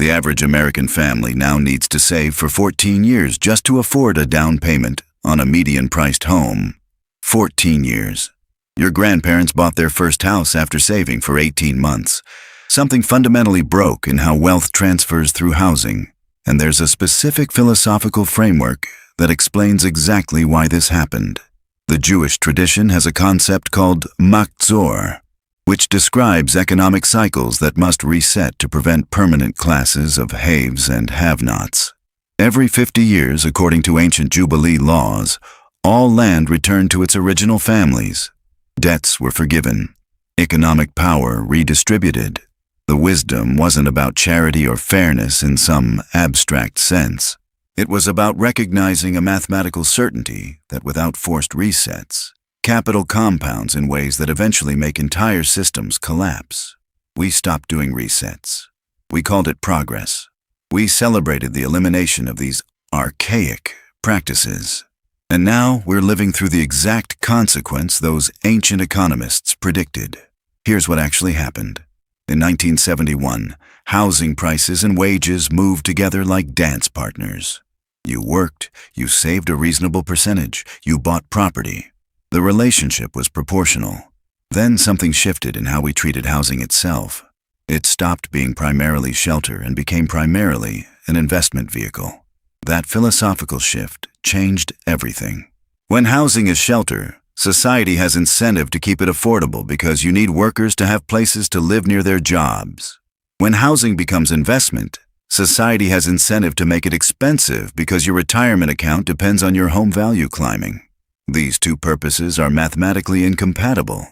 The average American family now needs to save for 14 years just to afford a down payment on a median-priced home. 14 years. Your grandparents bought their first house after saving for 18 months. Something fundamentally broke in how wealth transfers through housing, and there's a specific philosophical framework that explains exactly why this happened. The Jewish tradition has a concept called machzor, which describes economic cycles that must reset to prevent permanent classes of haves and have-nots. Every 50 years, according to ancient Jubilee laws, all land returned to its original families. Debts were forgiven. Economic power redistributed. The wisdom wasn't about charity or fairness in some abstract sense. It was about recognizing a mathematical certainty that without forced resets, capital compounds in ways that eventually make entire systems collapse. We stopped doing resets. We called it progress. We celebrated the elimination of these archaic practices. And now we're living through the exact consequence those ancient economists predicted. Here's what actually happened. In 1971, housing prices and wages moved together like dance partners. You worked, you saved a reasonable percentage, you bought property. The relationship was proportional. Then something shifted in how we treated housing itself. It stopped being primarily shelter and became primarily an investment vehicle. That philosophical shift changed everything. When housing is shelter, society has incentive to keep it affordable because you need workers to have places to live near their jobs. When housing becomes investment, society has incentive to make it expensive because your retirement account depends on your home value climbing. These two purposes are mathematically incompatible.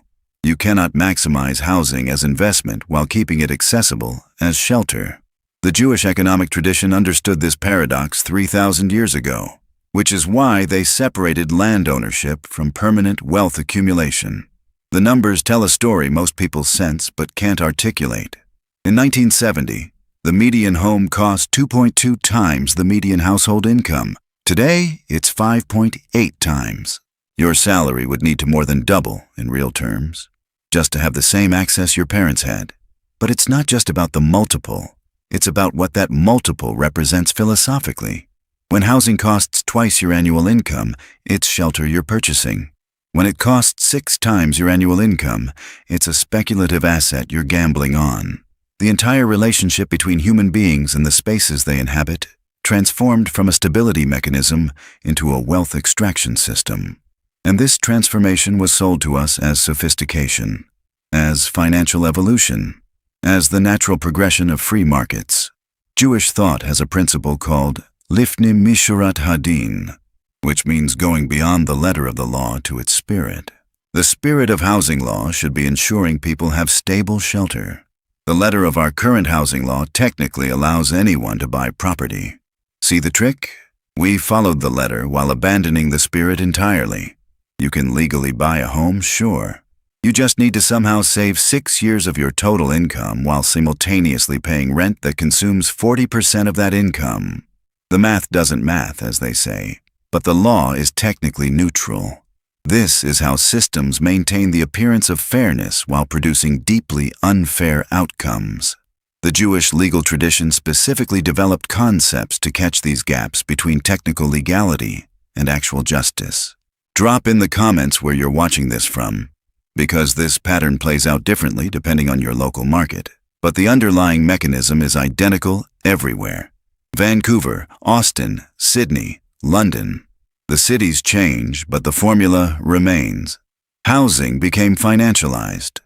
You cannot maximize housing as investment while keeping it accessible as shelter. The Jewish economic tradition understood this paradox 3,000 years ago, which is why they separated land ownership from permanent wealth accumulation. The numbers tell a story most people sense but can't articulate. In 1970, the median home cost 2.2 times the median household income. Today, it's 5.8 times. Your salary would need to more than double in real terms, just to have the same access your parents had. But it's not just about the multiple. It's about what that multiple represents philosophically. When housing costs twice your annual income, it's shelter you're purchasing. When it costs 6 times your annual income, it's a speculative asset you're gambling on. The entire relationship between human beings and the spaces they inhabit transformed from a stability mechanism into a wealth extraction system. And this transformation was sold to us as sophistication, as financial evolution, as the natural progression of free markets. Jewish thought has a principle called lifnim mishurat hadin, which means going beyond the letter of the law to its spirit. The spirit of housing law should be ensuring people have stable shelter. The letter of our current housing law technically allows anyone to buy property. See the trick? We followed the letter while abandoning the spirit entirely. You can legally buy a home, sure. You just need to somehow save 6 years of your total income while simultaneously paying rent that consumes 40% of that income. The math doesn't math, as they say, but the law is technically neutral. This is how systems maintain the appearance of fairness while producing deeply unfair outcomes. The Jewish legal tradition specifically developed concepts to catch these gaps between technical legality and actual justice. Drop in the comments where you're watching this from, because this pattern plays out differently depending on your local market. But the underlying mechanism is identical everywhere. Vancouver, Austin, Sydney, London. The cities change, but the formula remains. Housing became financialized.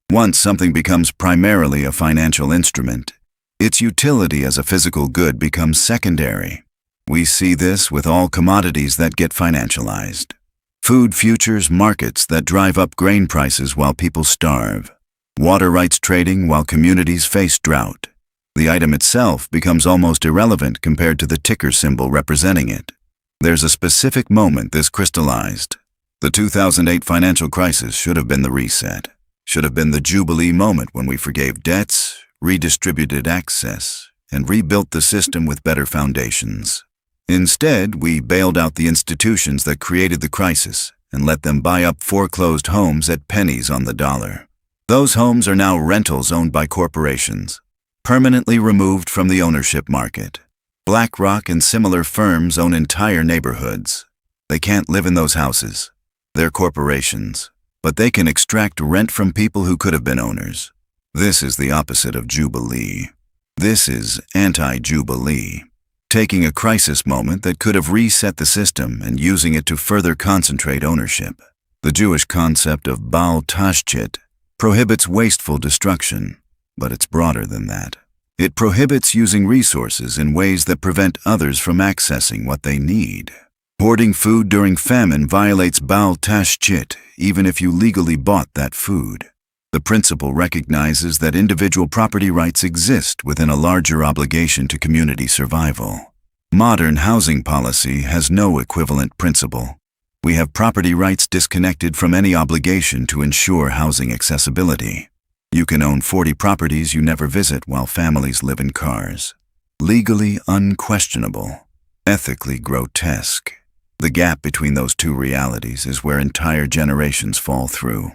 Once something becomes primarily a financial instrument, its utility as a physical good becomes secondary. We see this with all commodities that get financialized. Food futures markets that drive up grain prices while people starve. Water rights trading while communities face drought. The item itself becomes almost irrelevant compared to the ticker symbol representing it. There's a specific moment this crystallized. The 2008 financial crisis should have been the reset. Should have been the Jubilee moment when we forgave debts, redistributed access, and rebuilt the system with better foundations. Instead, we bailed out the institutions that created the crisis and let them buy up foreclosed homes at pennies on the dollar. Those homes are now rentals owned by corporations. permanently removed from the ownership market. BlackRock and similar firms own entire neighborhoods. They can't live in those houses. They're corporations, but they can extract rent from people who could have been owners. This is the opposite of Jubilee. This is anti-Jubilee. Taking a crisis moment that could have reset the system and using it to further concentrate ownership. The Jewish concept of Baal Tashchit prohibits wasteful destruction, but it's broader than that. It prohibits using resources in ways that prevent others from accessing what they need. Hoarding food during famine violates Baal Tashchit, even if you legally bought that food. The principle recognizes that individual property rights exist within a larger obligation to community survival. Modern housing policy has no equivalent principle. We have property rights disconnected from any obligation to ensure housing accessibility. You can own 40 properties you never visit while families live in cars. Legally unquestionable, ethically grotesque. The gap between those two realities is where entire generations fall through.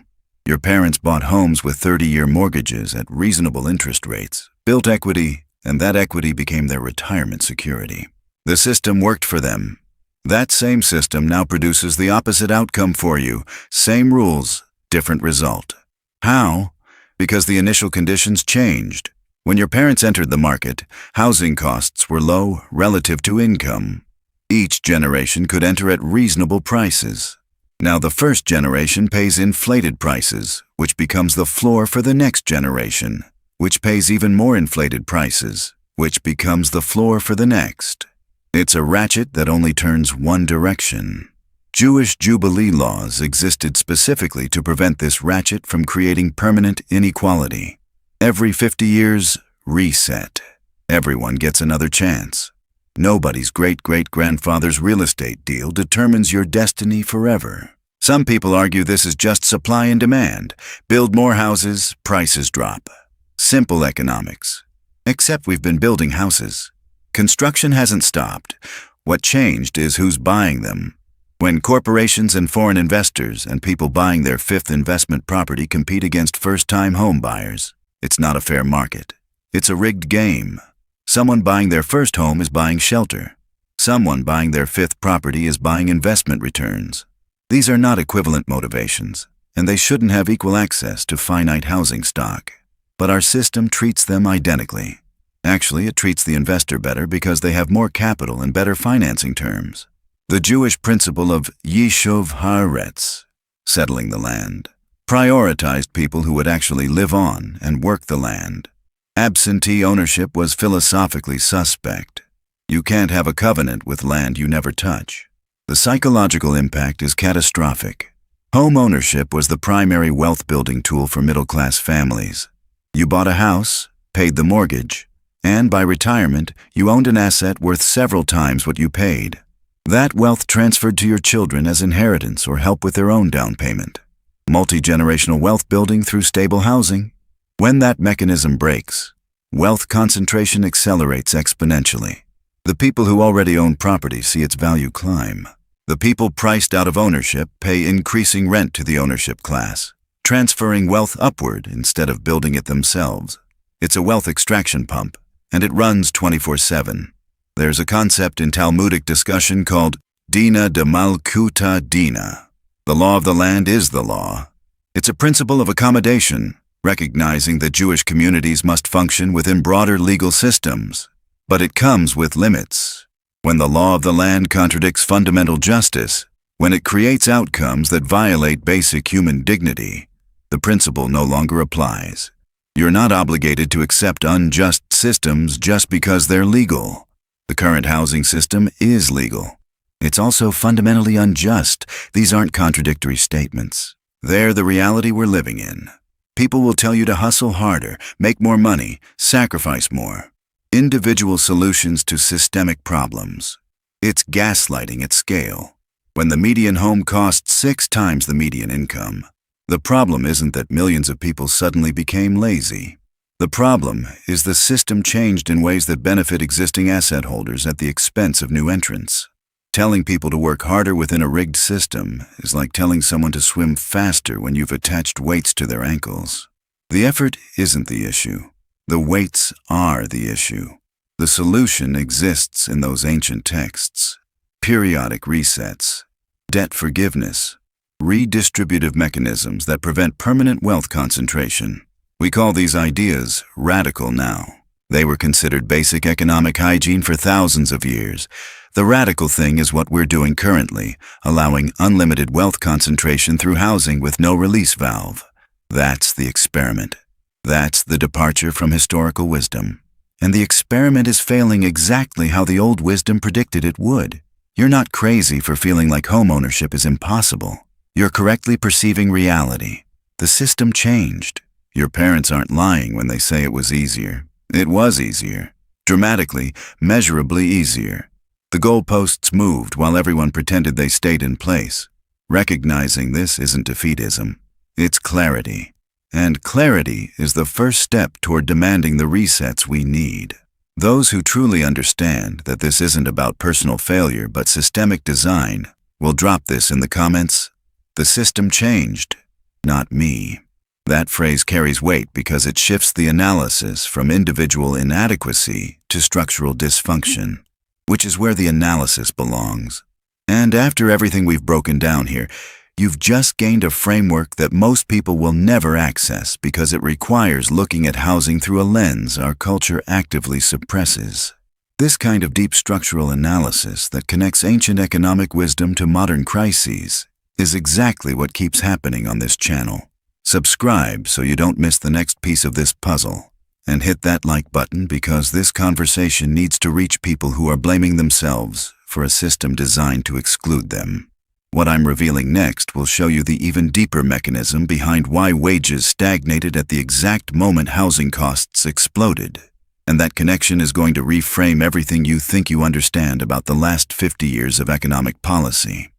Your parents bought homes with 30-year mortgages at reasonable interest rates, built equity, and that equity became their retirement security. The system worked for them. That same system now produces the opposite outcome for you. Same rules, different result. How? Because the initial conditions changed. When your parents entered the market, housing costs were low relative to income. Each generation could enter at reasonable prices. Now the first generation pays inflated prices, which becomes the floor for the next generation, which pays even more inflated prices, which becomes the floor for the next. It's a ratchet that only turns one direction. Jewish Jubilee laws existed specifically to prevent this ratchet from creating permanent inequality. Every 50 years, reset. Everyone gets another chance. Nobody's great-great-grandfather's real estate deal determines your destiny forever. Some people argue this is just supply and demand. Build more houses, prices drop. Simple economics. Except we've been building houses. Construction hasn't stopped. What changed is who's buying them. When corporations and foreign investors and people buying their fifth investment property compete against first-time home buyers, it's not a fair market. It's a rigged game. Someone buying their first home is buying shelter. Someone buying their fifth property is buying investment returns. These are not equivalent motivations, and they shouldn't have equal access to finite housing stock. But our system treats them identically. Actually, it treats the investor better because they have more capital and better financing terms. The Jewish principle of Yishuv Haaretz, settling the land, prioritized people who would actually live on and work the land. Absentee ownership was philosophically suspect. You can't have a covenant with land you never touch. The psychological impact is catastrophic. Home ownership was the primary wealth-building tool for middle-class families. You bought a house, paid the mortgage, and by retirement, you owned an asset worth several times what you paid. That wealth transferred to your children as inheritance or help with their own down payment. Multi-generational wealth building through stable housing. When that mechanism breaks, wealth concentration accelerates exponentially. The people who already own property see its value climb. The people priced out of ownership pay increasing rent to the ownership class, transferring wealth upward instead of building it themselves. It's a wealth extraction pump, and it runs 24/7. There's a concept in Talmudic discussion called Dina de Malkuta Dina. The law of the land is the law. It's a principle of accommodation, recognizing that Jewish communities must function within broader legal systems. But it comes with limits. When the law of the land contradicts fundamental justice, when it creates outcomes that violate basic human dignity, the principle no longer applies. You're not obligated to accept unjust systems just because they're legal. The current housing system is legal. It's also fundamentally unjust. These aren't contradictory statements. They're the reality we're living in. People will tell you to hustle harder, make more money, sacrifice more. Individual solutions to systemic problems. It's gaslighting at scale. When the median home costs 6 times the median income, the problem isn't that millions of people suddenly became lazy. The problem is the system changed in ways that benefit existing asset holders at the expense of new entrants. Telling people to work harder within a rigged system is like telling someone to swim faster when you've attached weights to their ankles. The effort isn't the issue. The weights are the issue. The solution exists in those ancient texts. Periodic resets, debt forgiveness, redistributive mechanisms that prevent permanent wealth concentration. We call these ideas radical now. They were considered basic economic hygiene for thousands of years. The radical thing is what we're doing currently, allowing unlimited wealth concentration through housing with no release valve. That's the experiment. That's the departure from historical wisdom. And the experiment is failing exactly how the old wisdom predicted it would. You're not crazy for feeling like homeownership is impossible. You're correctly perceiving reality. The system changed. Your parents aren't lying when they say it was easier. It was easier. Dramatically, measurably easier. The goalposts moved while everyone pretended they stayed in place. Recognizing this isn't defeatism. It's clarity. And clarity is the first step toward demanding the resets we need. Those who truly understand that this isn't about personal failure but systemic design will drop this in the comments. The system changed, not me. That phrase carries weight because it shifts the analysis from individual inadequacy to structural dysfunction, which is where the analysis belongs. And after everything we've broken down here, you've just gained a framework that most people will never access because it requires looking at housing through a lens our culture actively suppresses. This kind of deep structural analysis that connects ancient economic wisdom to modern crises is exactly what keeps happening on this channel. Subscribe so you don't miss the next piece of this puzzle. And hit that like button because this conversation needs to reach people who are blaming themselves for a system designed to exclude them. What I'm revealing next will show you the even deeper mechanism behind why wages stagnated at the exact moment housing costs exploded. And that connection is going to reframe everything you think you understand about the last 50 years of economic policy.